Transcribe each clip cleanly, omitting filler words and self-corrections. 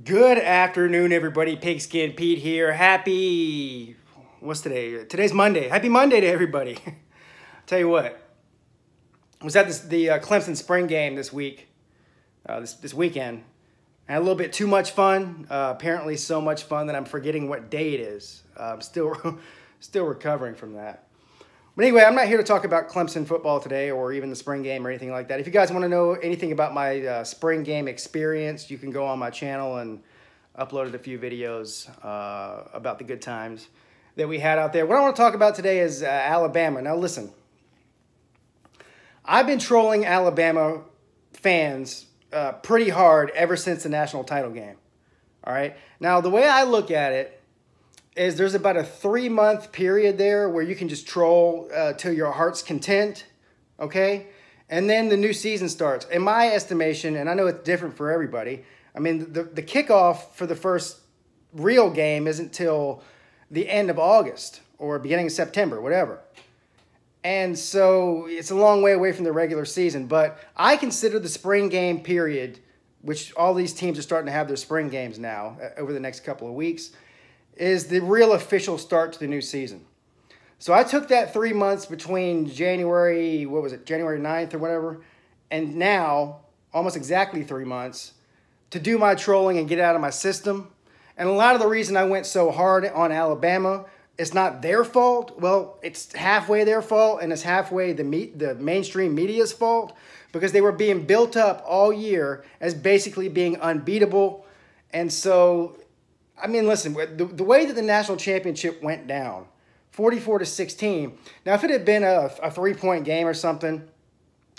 Good afternoon, everybody. Pigskin Pete here. What's today? Today's Monday. Happy Monday to everybody. Tell you what, I was at the Clemson spring game this week, this weekend. I had a little bit too much fun. Apparently so much fun that I'm forgetting what day it is. I'm still recovering from that. But anyway, I'm not here to talk about Clemson football today or even the spring game or anything like that. If you guys want to know anything about my spring game experience, you can go on my channel and uploaded a few videos about the good times that we had out there. What I want to talk about today is Alabama. Now listen, I've been trolling Alabama fans pretty hard ever since the national title game. All right. Now, the way I look at it is there's about a 3-month period there where you can just troll till your heart's content, okay? And then the new season starts. In my estimation, and I know it's different for everybody, I mean, the kickoff for the first real game isn't till the end of August or beginning of September, whatever. And so it's a long way away from the regular season. But I consider the spring game period, which all these teams are starting to have their spring games now over the next couple of weeks, is the real official start to the new season. So I took that 3 months between January 9th or whatever, and now, almost exactly 3 months, to do my trolling and get it out of my system. And a lot of the reason I went so hard on Alabama, it's not their fault. Well, it's halfway their fault, and it's halfway the mainstream media's fault, because they were being built up all year as basically being unbeatable. And so, I mean, listen, the way that the national championship went down, 44-16. Now, if it had been a 3-point game or something,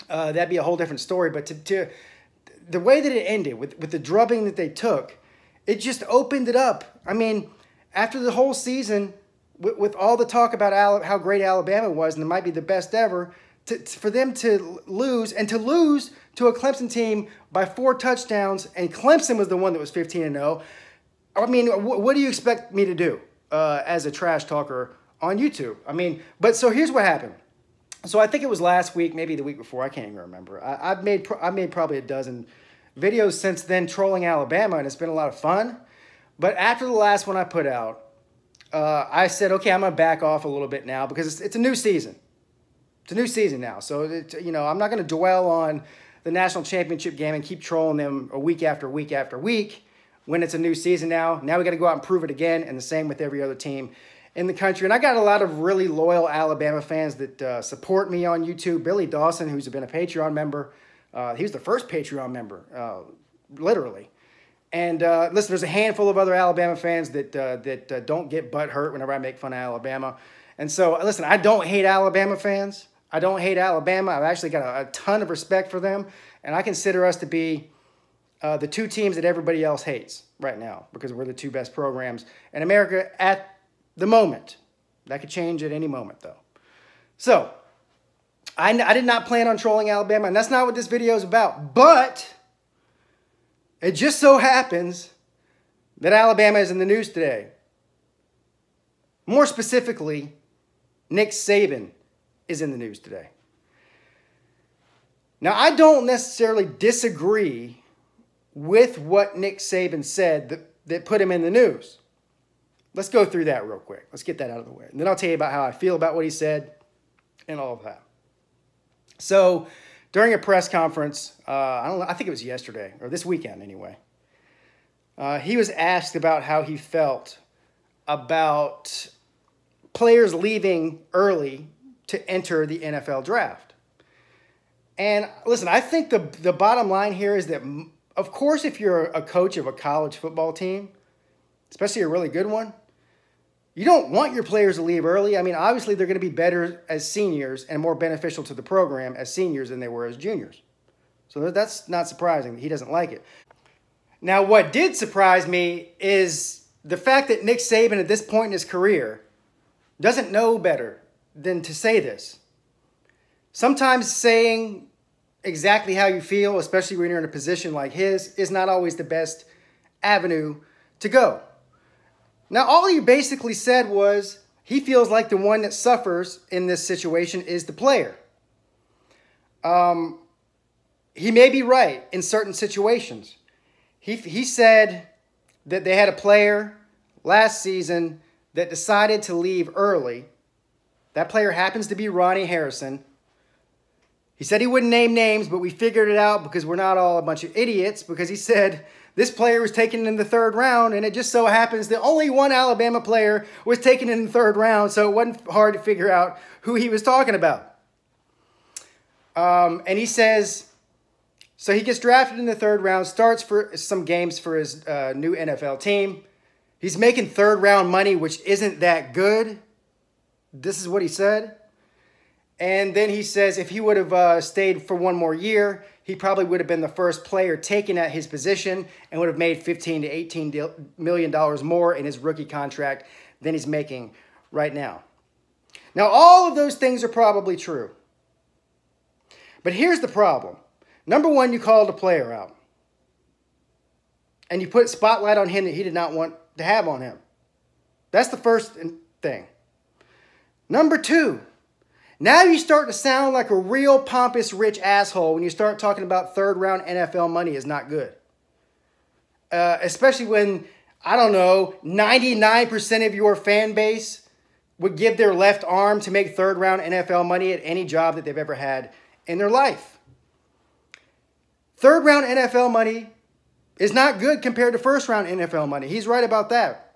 that'd be a whole different story. But the way that it ended, with the drubbing that they took, it just opened it up. I mean, after the whole season, with all the talk about how great Alabama was, and it might be the best ever, for them to lose, and to lose to a Clemson team by 4 touchdowns, and Clemson was the one that was 15-0. I mean, what do you expect me to do as a trash talker on YouTube? I mean, but so here's what happened. So I think it was last week, maybe the week before. I can't even remember. I've made probably a dozen videos since then trolling Alabama, and it's been a lot of fun. But after the last one I put out, I said, okay, I'm going to back off a little bit now because it's a new season. It's a new season now. So, I'm not going to dwell on the national championship game and keep trolling them a week after week after week. When it's a new season now we got to go out and prove it again, and the same with every other team in the country. And I got a lot of really loyal Alabama fans that support me on YouTube. Billy Dawson, who's been a Patreon member, he was the first Patreon member, literally. And listen, there's a handful of other Alabama fans that don't get butthurt whenever I make fun of Alabama. And so, listen, I don't hate Alabama fans. I don't hate Alabama. I've actually got a ton of respect for them, and I consider us to be the 2 teams that everybody else hates right now, because we're the 2 best programs in America at the moment. That could change at any moment, though. So, I did not plan on trolling Alabama, and that's not what this video is about. But it just so happens that Alabama is in the news today. More specifically, Nick Saban is in the news today. Now, I don't necessarily disagree with what Nick Saban said that put him in the news. Let's go through that real quick. Let's get that out of the way. And then I'll tell you about how I feel about what he said and all of that. So during a press conference, I think it was yesterday, or this weekend anyway, he was asked about how he felt about players leaving early to enter the NFL draft. And listen, I think the bottom line here is that, of course, if you're a coach of a college football team, especially a really good one, you don't want your players to leave early. I mean, obviously, they're going to be better as seniors and more beneficial to the program as seniors than they were as juniors. So that's not surprising. He doesn't like it. Now, what did surprise me is the fact that Nick Saban at this point in his career doesn't know better than to say this. Sometimes saying exactly how you feel, especially when you're in a position like his, is not always the best avenue to go. Now, all he basically said was he feels like the one that suffers in this situation is the player. He may be right in certain situations. He said that they had a player last season that decided to leave early. That player happens to be Ronnie Harrison. He said he wouldn't name names, but we figured it out because we're not all a bunch of idiots, because he said this player was taken in the 3rd round, and it just so happens that only one Alabama player was taken in the 3rd round, so it wasn't hard to figure out who he was talking about. And he says, so he gets drafted in the 3rd round, starts for some games for his new NFL team. He's making 3rd round money, which isn't that good. This is what he said. And then he says if he would have stayed for one more year, he probably would have been the first player taken at his position and would have made $15 to $18 million more in his rookie contract than he's making right now. Now, all of those things are probably true. But here's the problem. Number one, you called a player out. And you put spotlight on him that he did not want to have on him. That's the first thing. Number two, now you start to sound like a real pompous rich asshole when you start talking about 3rd round NFL money is not good. Especially when, I don't know, 99% of your fan base would give their left arm to make 3rd round NFL money at any job that they've ever had in their life. 3rd round NFL money is not good compared to 1st round NFL money. He's right about that.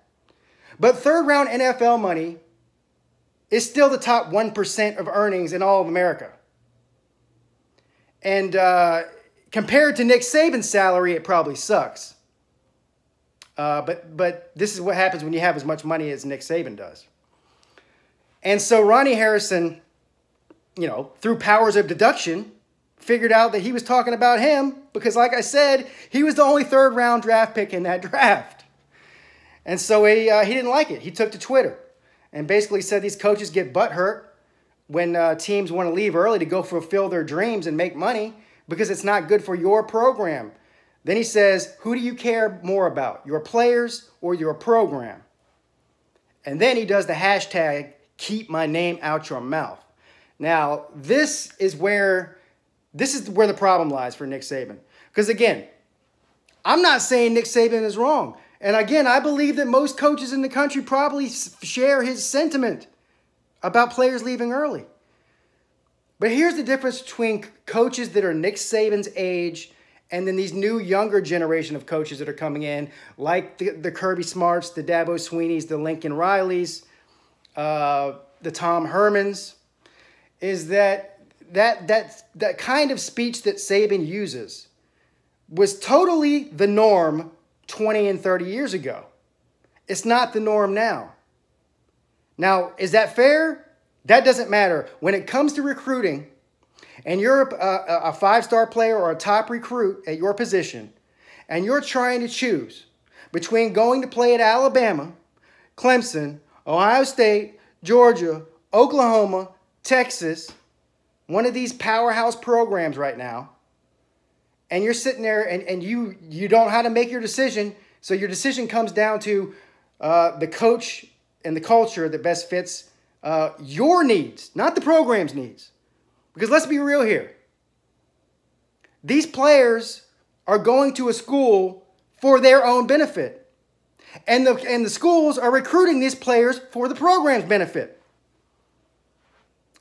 But 3rd round NFL money is still the top 1% of earnings in all of America. And compared to Nick Saban's salary, it probably sucks. But this is what happens when you have as much money as Nick Saban does. And so Ronnie Harrison, you know, through powers of deduction, figured out that he was talking about him because, like I said, he was the only 3rd round draft pick in that draft. And so he didn't like it. He took to Twitter and basically said these coaches get butthurt when teams want to leave early to go fulfill their dreams and make money because it's not good for your program. Then he says, who do you care more about, your players or your program? And then he does the hashtag, keep my name out your mouth. Now, this is where the problem lies for Nick Saban. Because again, I'm not saying Nick Saban is wrong. And again, I believe that most coaches in the country probably share his sentiment about players leaving early. But here's the difference between coaches that are Nick Saban's age and then these new younger generation of coaches that are coming in, like the Kirby Smarts, the Dabo Sweeneys, the Lincoln Rileys, the Tom Hermans, is that kind of speech that Saban uses was totally the norm 20 and 30 years ago. It's not the norm now. Now, is that fair? That doesn't matter. When it comes to recruiting, and you're a 5-star player or a top recruit at your position, and you're trying to choose between going to play at Alabama, Clemson, Ohio State, Georgia, Oklahoma, Texas, one of these powerhouse programs right now, and you're sitting there and you don't know how to make your decision, so your decision comes down to the coach and the culture that best fits your needs, not the program's needs. Because let's be real here. These players are going to a school for their own benefit. And the schools are recruiting these players for the program's benefit.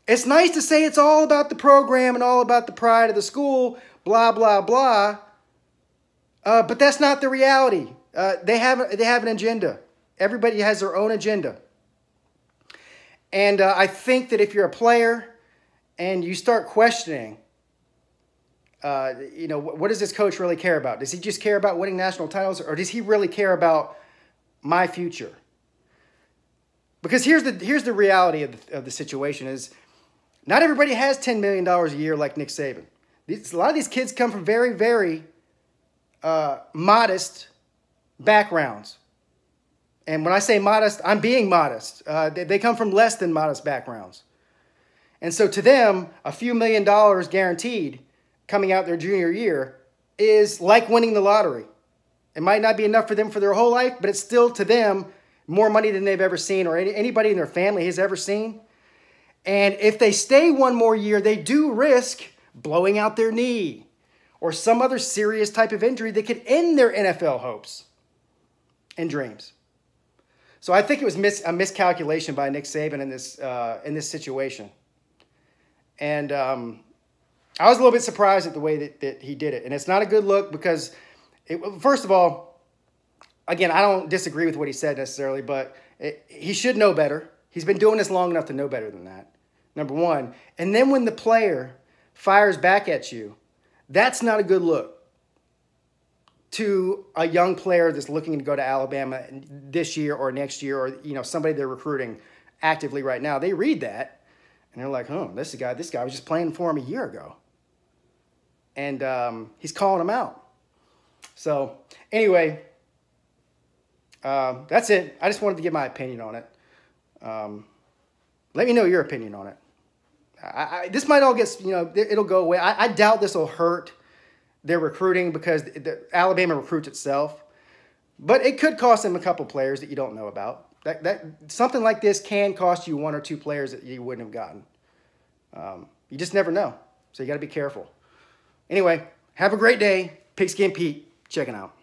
It's nice to say it's all about the program and all about the pride of the school, blah, blah, blah. But that's not the reality. They have an agenda. Everybody has their own agenda. And I think that if you're a player and you start questioning, what does this coach really care about? Does he just care about winning national titles, or does he really care about my future? Because here's the reality of the situation is not everybody has $10 million a year like Nick Saban. A lot of these kids come from very, very modest backgrounds. And when I say modest, I'm being modest. They come from less than modest backgrounds. And so to them, a few $1 million guaranteed coming out their junior year is like winning the lottery. It might not be enough for them for their whole life, but it's still to them more money than they've ever seen or anybody in their family has ever seen. And if they stay one more year, they do risk blowing out their knee or some other serious type of injury that could end their NFL hopes. and dreams. So I think it was a miscalculation by Nick Saban in this situation. And I was a little bit surprised at the way that he did it. And it's not a good look because, first of all, again, I don't disagree with what he said necessarily, but he should know better. He's been doing this long enough to know better than that, number one. And then when the player fires back at you, that's not a good look to a young player that's looking to go to Alabama this year or next year, or somebody they're recruiting actively right now. They read that and they're like, "Oh, this guy was just playing for him a year ago," and he's calling him out. So anyway, that's it. I just wanted to give my opinion on it. Let me know your opinion on it. This might all get, it'll go away. I doubt this will hurt their recruiting because Alabama recruits itself, but it could cost them a couple players that you don't know about. Something like this can cost you one or two players that you wouldn't have gotten. You just never know, so you got to be careful. Anyway, have a great day. Pigskin Pete checking out.